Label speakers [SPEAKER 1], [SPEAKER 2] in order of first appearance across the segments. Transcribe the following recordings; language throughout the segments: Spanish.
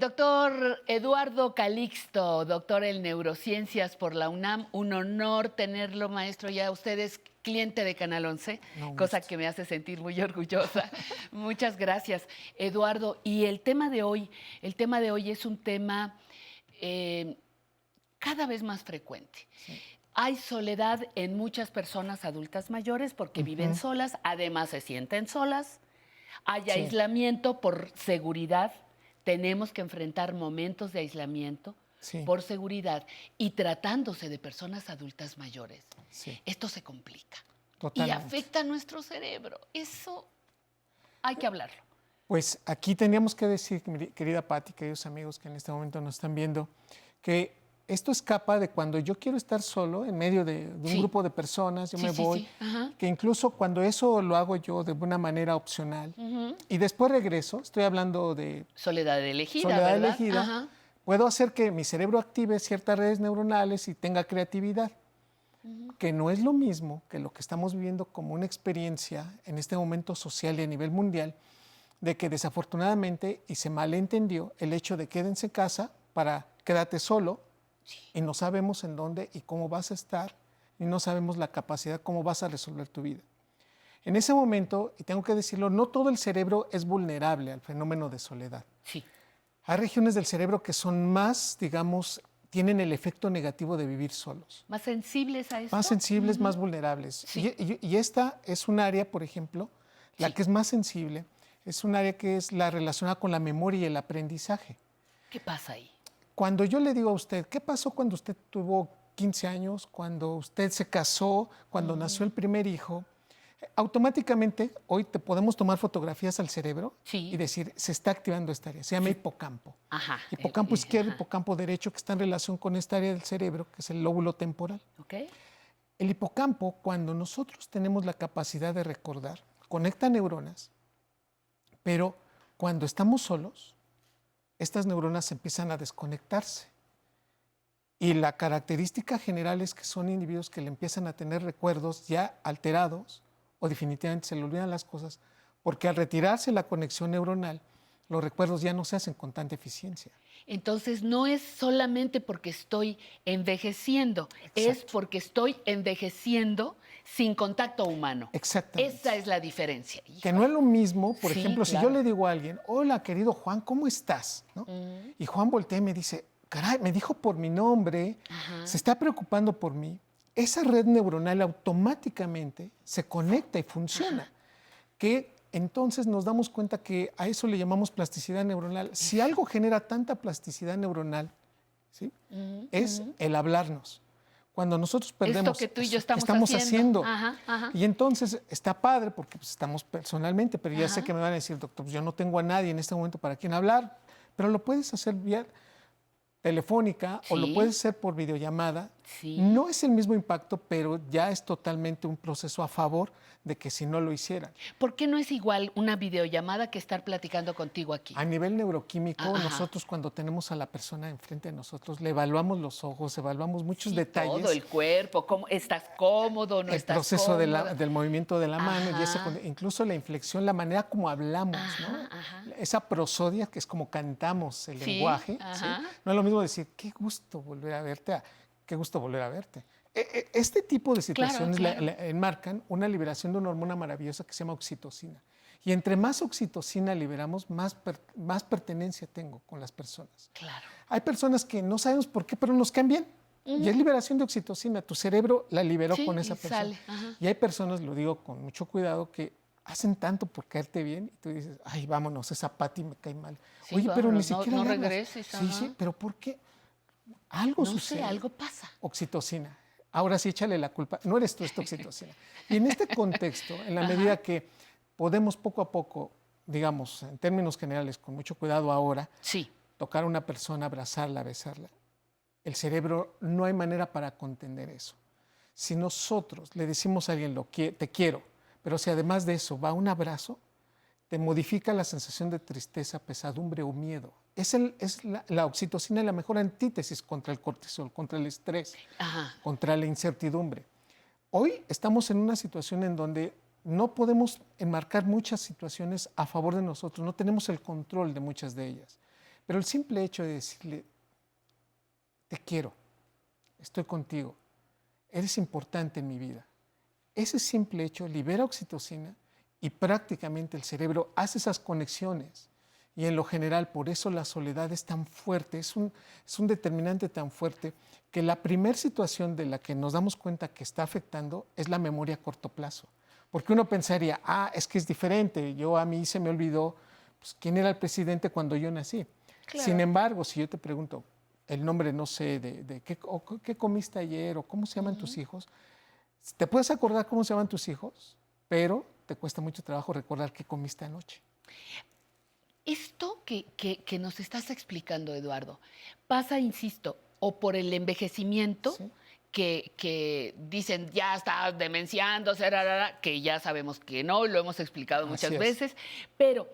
[SPEAKER 1] doctor Eduardo Calixto, doctor en neurociencias por la UNAM. Un honor tenerlo, maestro. Ya usted es cliente de Canal 11,
[SPEAKER 2] No,
[SPEAKER 1] cosa que me hace sentir muy orgullosa. Muchas gracias, Eduardo. Y el tema de hoy es un tema cada vez más frecuente.
[SPEAKER 2] Sí.
[SPEAKER 1] Hay soledad en muchas personas adultas mayores porque viven solas, además se sienten solas. Hay
[SPEAKER 2] Sí.
[SPEAKER 1] aislamiento por seguridad. Tenemos que enfrentar momentos de aislamiento
[SPEAKER 2] Sí.
[SPEAKER 1] por seguridad. Y tratándose de personas adultas mayores,
[SPEAKER 2] Sí.
[SPEAKER 1] esto se complica.
[SPEAKER 2] Totalmente.
[SPEAKER 1] Y afecta a nuestro cerebro. Eso hay que hablarlo.
[SPEAKER 2] Pues aquí teníamos que decir, querida Patti, queridos amigos que en este momento nos están viendo, que esto escapa de cuando yo quiero estar solo en medio de un grupo de personas, yo me voy, que incluso cuando eso lo hago yo de una manera opcional y después regreso, estoy hablando de
[SPEAKER 1] soledad elegida,
[SPEAKER 2] soledad
[SPEAKER 1] ¿verdad?
[SPEAKER 2] elegida, puedo hacer que mi cerebro active ciertas redes neuronales y tenga creatividad, que no es lo mismo que lo que estamos viviendo como una experiencia en este momento social y a nivel mundial, de que desafortunadamente, y se malentendió, el hecho de quédense en casa para quédate solo, y no sabemos en dónde y cómo vas a estar, y no sabemos la capacidad, cómo vas a resolver tu vida. En ese momento, y tengo que decirlo, no todo el cerebro es vulnerable al fenómeno de soledad.
[SPEAKER 1] Sí.
[SPEAKER 2] Hay regiones del cerebro que son más, digamos, tienen el efecto negativo de vivir solos.
[SPEAKER 1] ¿Más sensibles a esto?
[SPEAKER 2] Más sensibles, más vulnerables.
[SPEAKER 1] Sí.
[SPEAKER 2] Y esta es un área, por ejemplo, la que es más sensible, es un área que es la relacionada con la memoria y el aprendizaje.
[SPEAKER 1] ¿Qué pasa ahí?
[SPEAKER 2] Cuando yo le digo a usted, ¿qué pasó cuando usted tuvo 15 años, cuando usted se casó, cuando nació el primer hijo? Automáticamente hoy te podemos tomar fotografías al cerebro y decir, se está activando esta área, se llama hipocampo. Hipocampo izquierdo, hipocampo derecho, que está en relación con esta área del cerebro, que es el lóbulo temporal. El hipocampo, cuando nosotros tenemos la capacidad de recordar, conecta neuronas, pero cuando estamos solos, estas neuronas empiezan a desconectarse. Y la característica general es que son individuos que le empiezan a tener recuerdos ya alterados o definitivamente se le olvidan las cosas, porque al retirarse la conexión neuronal, los recuerdos ya no se hacen con tanta eficiencia.
[SPEAKER 1] Entonces, no es solamente porque estoy envejeciendo, es porque estoy envejeciendo sin contacto humano.
[SPEAKER 2] Exactamente.
[SPEAKER 1] Esa es la diferencia.
[SPEAKER 2] Que no es lo mismo, por ejemplo, si yo le digo a alguien, hola, querido Juan, ¿cómo estás? ¿No? Y Juan voltea y me dice, caray, me dijo por mi nombre, se está preocupando por mí. Esa red neuronal automáticamente se conecta y funciona. Que entonces nos damos cuenta que a eso le llamamos plasticidad neuronal. Si algo genera tanta plasticidad neuronal, ¿sí? Es el hablarnos. Cuando nosotros perdemos
[SPEAKER 1] esto que tú y yo estamos
[SPEAKER 2] haciendo. Y entonces está padre porque pues, estamos personalmente, pero ya sé que me van a decir, doctor, pues yo no tengo a nadie en este momento para quien hablar, pero lo puedes hacer vía telefónica o lo puedes hacer por videollamada. No es el mismo impacto, pero ya es totalmente un proceso a favor de que si no lo hicieran.
[SPEAKER 1] ¿Por qué no es igual una videollamada que estar platicando contigo aquí?
[SPEAKER 2] A nivel neuroquímico, nosotros cuando tenemos a la persona enfrente de nosotros, le evaluamos los ojos, evaluamos muchos detalles.
[SPEAKER 1] Todo el cuerpo, cómo estás cómodo, no estás
[SPEAKER 2] cómodo. El proceso del movimiento de la mano, y incluso la inflexión, la manera como hablamos, ¿no? Esa prosodia, que es como cantamos el lenguaje. ¿Sí? No es lo mismo decir, qué gusto volver a verte, a qué gusto volver a verte. Este tipo de situaciones enmarcan una liberación de una hormona maravillosa que se llama oxitocina. Y entre más oxitocina liberamos, más pertenencia tengo con las personas. Hay personas que no sabemos por qué, pero nos caen bien. Y es liberación de oxitocina. Tu cerebro la liberó con esa persona. Y hay personas, lo digo con mucho cuidado, que hacen tanto por caerte bien y tú dices, ay, vámonos, esa Patti me cae mal. Oye, pero ni siquiera
[SPEAKER 1] no regreses.
[SPEAKER 2] Sí, pero ¿por qué? Algo sucede.
[SPEAKER 1] Algo pasa.
[SPEAKER 2] Oxitocina. Ahora sí, échale la culpa. No eres tú, esta oxitocina. Y en este contexto, en la medida que podemos poco a poco, digamos, en términos generales, con mucho cuidado ahora, tocar a una persona, abrazarla, besarla, el cerebro no hay manera para contener eso. Si nosotros le decimos a alguien, te quiero, pero si además de eso va un abrazo, te modifica la sensación de tristeza, pesadumbre o miedo. La oxitocina es la mejor antítesis contra el cortisol, contra el estrés, contra la incertidumbre. Hoy estamos en una situación en donde no podemos enmarcar muchas situaciones a favor de nosotros, no tenemos el control de muchas de ellas. Pero el simple hecho de decirle, te quiero, estoy contigo, eres importante en mi vida, ese simple hecho libera oxitocina y prácticamente el cerebro hace esas conexiones. Y en lo general, por eso la soledad es tan fuerte, es un determinante tan fuerte, que la primera situación de la que nos damos cuenta que está afectando es la memoria a corto plazo. Porque uno pensaría, es que es diferente, a mí se me olvidó pues, quién era el presidente cuando yo nací.
[SPEAKER 1] Claro.
[SPEAKER 2] Sin embargo, si yo te pregunto el nombre, no sé, de qué comiste ayer o cómo se llaman tus hijos, te puedes acordar cómo se llaman tus hijos, pero te cuesta mucho trabajo recordar qué comiste anoche.
[SPEAKER 1] Esto que nos estás explicando, Eduardo, pasa, insisto, o por el envejecimiento,
[SPEAKER 2] Sí.
[SPEAKER 1] que dicen ya está demenciando, que ya sabemos que no, lo hemos explicado muchas
[SPEAKER 2] Así es.
[SPEAKER 1] veces, pero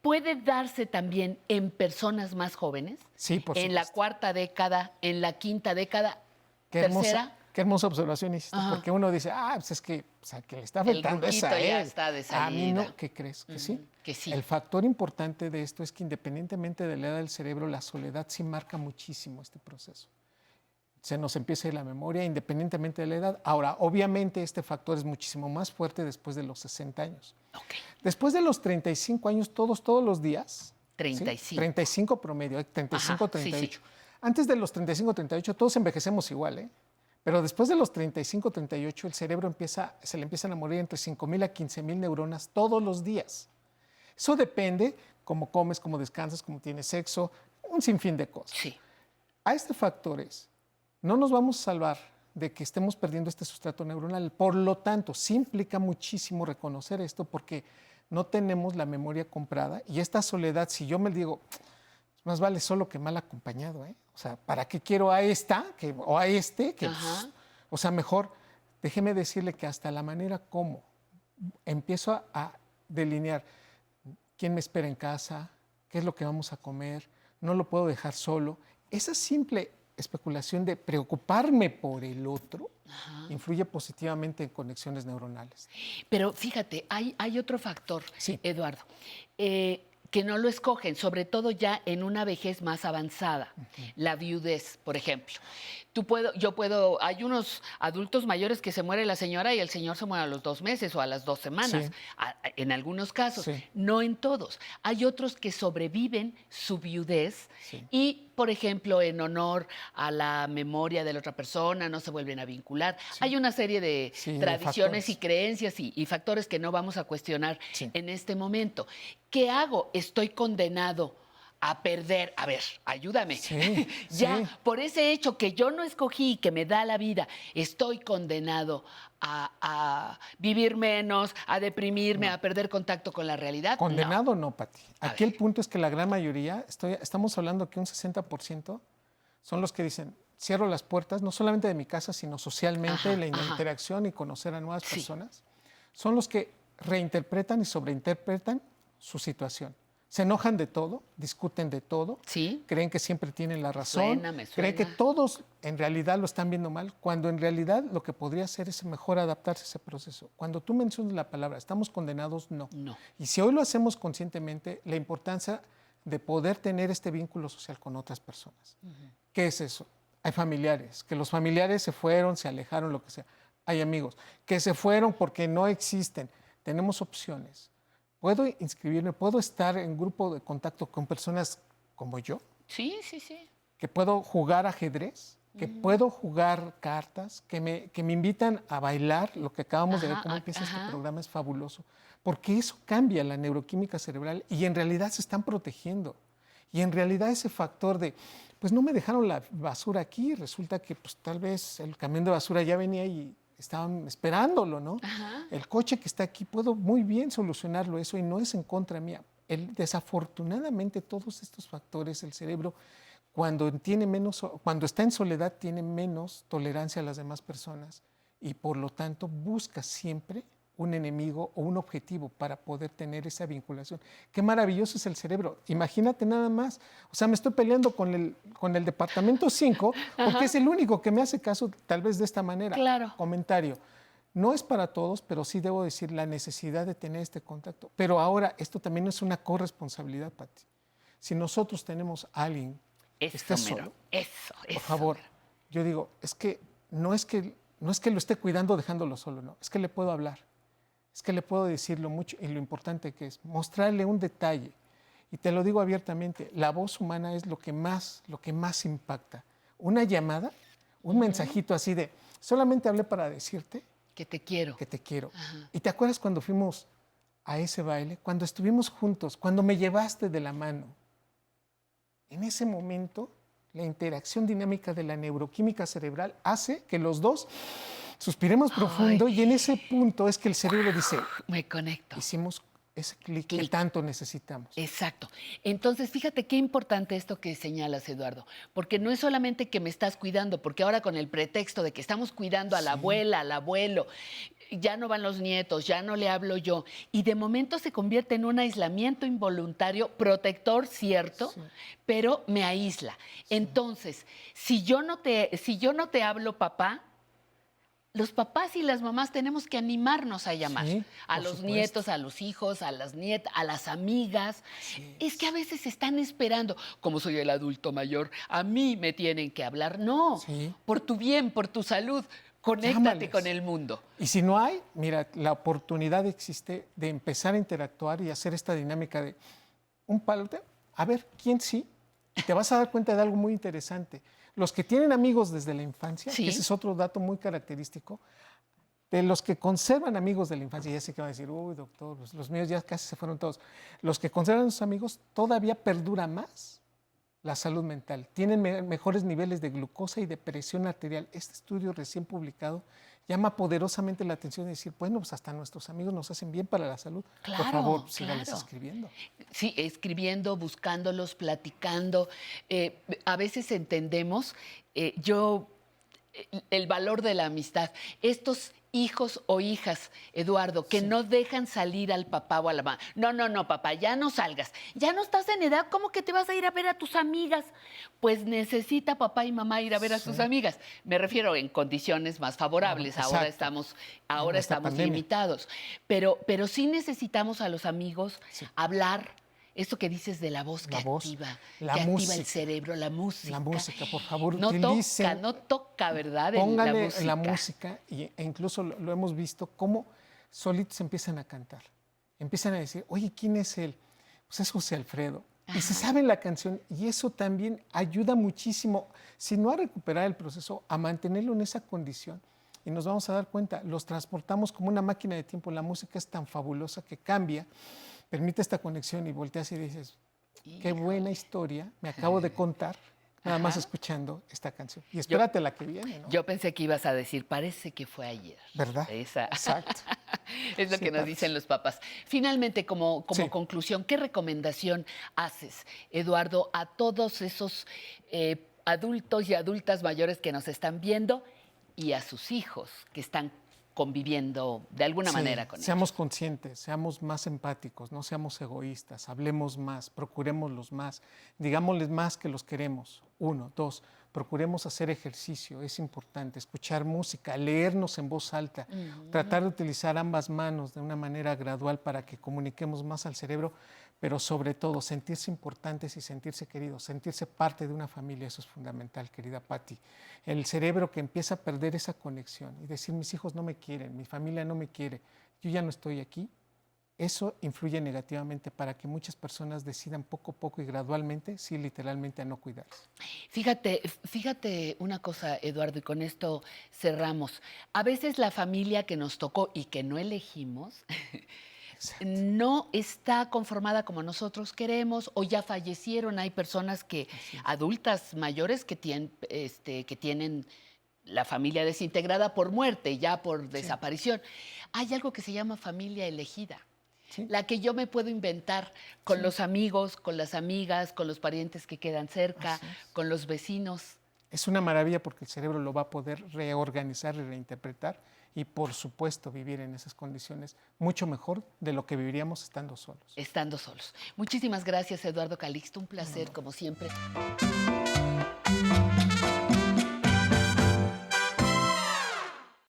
[SPEAKER 1] puede darse también en personas más jóvenes,
[SPEAKER 2] Sí, por
[SPEAKER 1] en la
[SPEAKER 2] supuesto.
[SPEAKER 1] cuarta década, en la quinta década,
[SPEAKER 2] Qué
[SPEAKER 1] tercera.
[SPEAKER 2] hermosa observación hiciste,
[SPEAKER 1] Ajá.
[SPEAKER 2] porque uno dice, pues es que, o sea, que le está
[SPEAKER 1] El
[SPEAKER 2] afectando es
[SPEAKER 1] ruquito
[SPEAKER 2] a
[SPEAKER 1] ya
[SPEAKER 2] él.
[SPEAKER 1] está de
[SPEAKER 2] A mí
[SPEAKER 1] salida.
[SPEAKER 2] no, ¿qué crees? Que sí.
[SPEAKER 1] Que sí.
[SPEAKER 2] El factor importante de esto es que independientemente de la edad del cerebro, la soledad sí marca muchísimo este proceso. Se nos empieza a ir la memoria independientemente de la edad. Ahora, obviamente este factor es muchísimo más fuerte después de los 60 años.
[SPEAKER 1] Ok.
[SPEAKER 2] Después de los 35 años, todos los días.
[SPEAKER 1] 35.
[SPEAKER 2] ¿sí? 35 promedio, 35,
[SPEAKER 1] Ajá, sí,
[SPEAKER 2] 38.
[SPEAKER 1] sí.
[SPEAKER 2] Antes de los 35, 38, todos envejecemos igual, ¿eh? Pero después de los 35, 38, el cerebro se le empiezan a morir entre 5,000 a 15,000 neuronas todos los días. Eso depende cómo comes, cómo descansas, cómo tienes sexo, un sinfín de cosas.
[SPEAKER 1] Sí.
[SPEAKER 2] A estos factores no nos vamos a salvar de que estemos perdiendo este sustrato neuronal. Por lo tanto, sí implica muchísimo reconocer esto porque no tenemos la memoria comprada y esta soledad, si yo me digo, más vale solo que mal acompañado, ¿eh? O sea, ¿para qué quiero a esta o a este? Pues, o sea, mejor déjeme decirle que hasta la manera como empiezo a delinear quién me espera en casa, qué es lo que vamos a comer, no lo puedo dejar solo. Esa simple especulación de preocuparme por el otro influye positivamente en conexiones neuronales.
[SPEAKER 1] Pero fíjate, hay otro factor,
[SPEAKER 2] Sí.
[SPEAKER 1] Eduardo, que no lo escogen, sobre todo ya en una vejez más avanzada, la viudez, por ejemplo. Hay unos adultos mayores que se muere la señora y el señor se muere a los 2 meses o a las 2 semanas,
[SPEAKER 2] Sí.
[SPEAKER 1] En algunos casos,
[SPEAKER 2] Sí.
[SPEAKER 1] no en todos. Hay otros que sobreviven su viudez
[SPEAKER 2] Sí.
[SPEAKER 1] y, por ejemplo, en honor a la memoria de la otra persona, no se vuelven a vincular. Hay una serie de
[SPEAKER 2] Sí, de
[SPEAKER 1] tradiciones y
[SPEAKER 2] factores.
[SPEAKER 1] creencias y factores que no vamos a cuestionar
[SPEAKER 2] Sí.
[SPEAKER 1] en este momento. ¿Qué hago? Estoy condenado a perder. A ver, ayúdame.
[SPEAKER 2] Sí,
[SPEAKER 1] Ya,
[SPEAKER 2] sí.
[SPEAKER 1] por ese hecho que yo no escogí y que me da la vida, estoy condenado a vivir menos, a deprimirme, a perder contacto con la realidad.
[SPEAKER 2] Condenado no, Pati.
[SPEAKER 1] A
[SPEAKER 2] Aquí
[SPEAKER 1] ver.
[SPEAKER 2] el punto es que la gran mayoría, estamos hablando que un 60% son los que dicen, cierro las puertas, no solamente de mi casa, sino socialmente,
[SPEAKER 1] Ajá,
[SPEAKER 2] la
[SPEAKER 1] ajá.
[SPEAKER 2] interacción y conocer a nuevas
[SPEAKER 1] Sí.
[SPEAKER 2] personas. Son los que reinterpretan y sobreinterpretan su situación. Se enojan de todo, discuten de todo,
[SPEAKER 1] Sí.
[SPEAKER 2] creen que siempre tienen la razón,
[SPEAKER 1] Me
[SPEAKER 2] creen que
[SPEAKER 1] suena.
[SPEAKER 2] todos en realidad lo están viendo mal, cuando en realidad lo que podría hacer es mejor adaptarse a ese proceso. Cuando tú mencionas la palabra, estamos condenados, no.
[SPEAKER 1] No.
[SPEAKER 2] Y si hoy lo hacemos conscientemente, la importancia de poder tener este vínculo social con otras personas. ¿Qué es eso? Hay familiares, que los familiares se fueron, se alejaron, lo que sea. Hay amigos que se fueron porque no existen. Tenemos opciones. Puedo inscribirme, puedo estar en grupo de contacto con personas como yo,
[SPEAKER 1] Sí, sí, sí.
[SPEAKER 2] que puedo jugar ajedrez, que puedo jugar cartas, que me invitan a bailar. Lo que acabamos de ver, cómo empieza este programa, es fabuloso. Porque eso cambia la neuroquímica cerebral y en realidad se están protegiendo. Y en realidad ese factor de, pues no me dejaron la basura aquí, resulta que pues tal vez el camión de basura ya venía y estaban esperándolo, ¿no? El coche que está aquí, puedo muy bien solucionarlo eso y no es en contra mía. Desafortunadamente todos estos factores, el cerebro, cuando está en soledad, tiene menos tolerancia a las demás personas y por lo tanto busca siempre un enemigo o un objetivo para poder tener esa vinculación. Qué maravilloso es el cerebro. Imagínate nada más. O sea, me estoy peleando con el departamento 5 porque es el único que me hace caso tal vez de esta manera.
[SPEAKER 1] Claro.
[SPEAKER 2] Comentario. No es para todos, pero sí debo decir la necesidad de tener este contacto. Pero ahora, esto también es una corresponsabilidad, Pati. Si nosotros tenemos a alguien que
[SPEAKER 1] Eso,
[SPEAKER 2] esté
[SPEAKER 1] mero.
[SPEAKER 2] solo,
[SPEAKER 1] Eso.
[SPEAKER 2] por favor,
[SPEAKER 1] Mero.
[SPEAKER 2] yo digo, no es que lo esté cuidando dejándolo solo, no, es que le puedo hablar, es que le puedo decir lo mucho y lo importante que es, mostrarle un detalle. Y te lo digo abiertamente, la voz humana es lo que más impacta. Una llamada, un mensajito así de, solamente hablé para decirte
[SPEAKER 1] Que te quiero.
[SPEAKER 2] que te quiero.
[SPEAKER 1] Ajá.
[SPEAKER 2] ¿Y te acuerdas cuando fuimos a ese baile? Cuando estuvimos juntos, cuando me llevaste de la mano. En ese momento, la interacción dinámica de la neuroquímica cerebral hace que los dos suspiremos profundo y en ese punto es que el cerebro dice,
[SPEAKER 1] Me conecto.
[SPEAKER 2] hicimos ese clic que
[SPEAKER 1] Clic.
[SPEAKER 2] tanto necesitamos.
[SPEAKER 1] Exacto. Entonces, fíjate qué importante esto que señalas, Eduardo, porque no es solamente que me estás cuidando, porque ahora con el pretexto de que estamos cuidando a la abuela, al abuelo, ya no van los nietos, ya no le hablo yo, y de momento se convierte en un aislamiento involuntario, protector, cierto, pero me aísla. Entonces, si yo no te hablo, papá, los papás y las mamás tenemos que animarnos a llamar
[SPEAKER 2] Sí,
[SPEAKER 1] a
[SPEAKER 2] por
[SPEAKER 1] los
[SPEAKER 2] supuesto.
[SPEAKER 1] nietos, a los hijos, a las nietas, a las amigas. Es que a veces están esperando, como soy el adulto mayor, a mí me tienen que hablar. No,
[SPEAKER 2] Sí.
[SPEAKER 1] por tu bien, por tu salud, conéctate
[SPEAKER 2] Llámales.
[SPEAKER 1] con el mundo.
[SPEAKER 2] Y si no hay, mira, la oportunidad existe de empezar a interactuar y hacer esta dinámica de un palote, a ver quién sí. Y te vas a dar cuenta de algo muy interesante. Los que tienen amigos desde la infancia,
[SPEAKER 1] Sí.
[SPEAKER 2] que ese es otro dato muy característico, de los que conservan amigos de la infancia, ya sé que van a decir, uy, doctor, los míos ya casi se fueron todos. Los que conservan a sus amigos todavía perdura más la salud mental. Tienen mejores niveles de glucosa y de presión arterial. Este estudio recién publicado llama poderosamente la atención de decir, bueno, pues hasta nuestros amigos nos hacen bien para la salud. Por
[SPEAKER 1] Claro,
[SPEAKER 2] favor, síganles
[SPEAKER 1] claro.
[SPEAKER 2] escribiendo.
[SPEAKER 1] Sí, escribiendo, buscándolos, platicando. A veces entendemos el valor de la amistad. Estos hijos o hijas, Eduardo, que no dejan salir al papá o a la mamá. No, no, no, papá, ya no salgas. Ya no estás en edad, ¿cómo que te vas a ir a ver a tus amigas? Pues necesita papá y mamá ir a ver a sus amigas. Me refiero en condiciones más favorables. Ahora
[SPEAKER 2] exacto.
[SPEAKER 1] ahora
[SPEAKER 2] esta
[SPEAKER 1] estamos
[SPEAKER 2] pandemia.
[SPEAKER 1] limitados. Pero sí necesitamos a los amigos hablar. Esto que dices de la voz que
[SPEAKER 2] La voz,
[SPEAKER 1] activa,
[SPEAKER 2] la
[SPEAKER 1] que activa
[SPEAKER 2] música.
[SPEAKER 1] el cerebro, la música.
[SPEAKER 2] La música, por favor,
[SPEAKER 1] No
[SPEAKER 2] utilicen.
[SPEAKER 1] no toca, ¿verdad?
[SPEAKER 2] Póngale la música e incluso lo hemos visto cómo solitos empiezan a cantar. Empiezan a decir, oye, ¿quién es él? Pues es José Alfredo. Y se saben la canción y eso también ayuda muchísimo, si no a recuperar el proceso, a mantenerlo en esa condición. Y nos vamos a dar cuenta, los transportamos como una máquina de tiempo. La música es tan fabulosa que cambia, permite esta conexión y volteas y dices, qué buena historia me acabo de contar. Nada más escuchando esta canción. Y espérate la que viene, ¿no?
[SPEAKER 1] Yo pensé que ibas a decir, parece que fue ayer.
[SPEAKER 2] ¿Verdad?
[SPEAKER 1] Esa.
[SPEAKER 2] Exacto.
[SPEAKER 1] Es lo
[SPEAKER 2] Sí,
[SPEAKER 1] que nos
[SPEAKER 2] parece.
[SPEAKER 1] dicen los papás. Finalmente, como
[SPEAKER 2] Sí.
[SPEAKER 1] conclusión, ¿qué recomendación haces, Eduardo, a todos esos adultos y adultas mayores que nos están viendo y a sus hijos que están conviviendo de alguna
[SPEAKER 2] Sí,
[SPEAKER 1] manera con ellos?
[SPEAKER 2] seamos conscientes, seamos más empáticos, no seamos egoístas, hablemos más, procurémoslos más, digámosles más que los queremos. 1, 2, procuremos hacer ejercicio, es importante, escuchar música, leernos en voz alta, tratar de utilizar ambas manos de una manera gradual para que comuniquemos más al cerebro, pero sobre todo sentirse importantes y sentirse queridos, sentirse parte de una familia, eso es fundamental, querida Patti. El cerebro que empieza a perder esa conexión y decir, mis hijos no me quieren, mi familia no me quiere, yo ya no estoy aquí, eso influye negativamente para que muchas personas decidan poco a poco y gradualmente, sí, literalmente a no cuidarse.
[SPEAKER 1] Fíjate una cosa, Eduardo, y con esto cerramos. A veces la familia que nos tocó y que no elegimos no está conformada como nosotros queremos o ya fallecieron. Hay personas adultas mayores que tienen la familia desintegrada por muerte, ya por desaparición. Hay algo que se llama familia elegida.
[SPEAKER 2] Sí.
[SPEAKER 1] La que yo me puedo inventar con los amigos, con las amigas, con los parientes que quedan cerca, con los vecinos.
[SPEAKER 2] Es una maravilla porque el cerebro lo va a poder reorganizar y reinterpretar y, por supuesto, vivir en esas condiciones mucho mejor de lo que viviríamos estando solos.
[SPEAKER 1] Estando solos. Muchísimas gracias, Eduardo Calixto. Un placer, como siempre.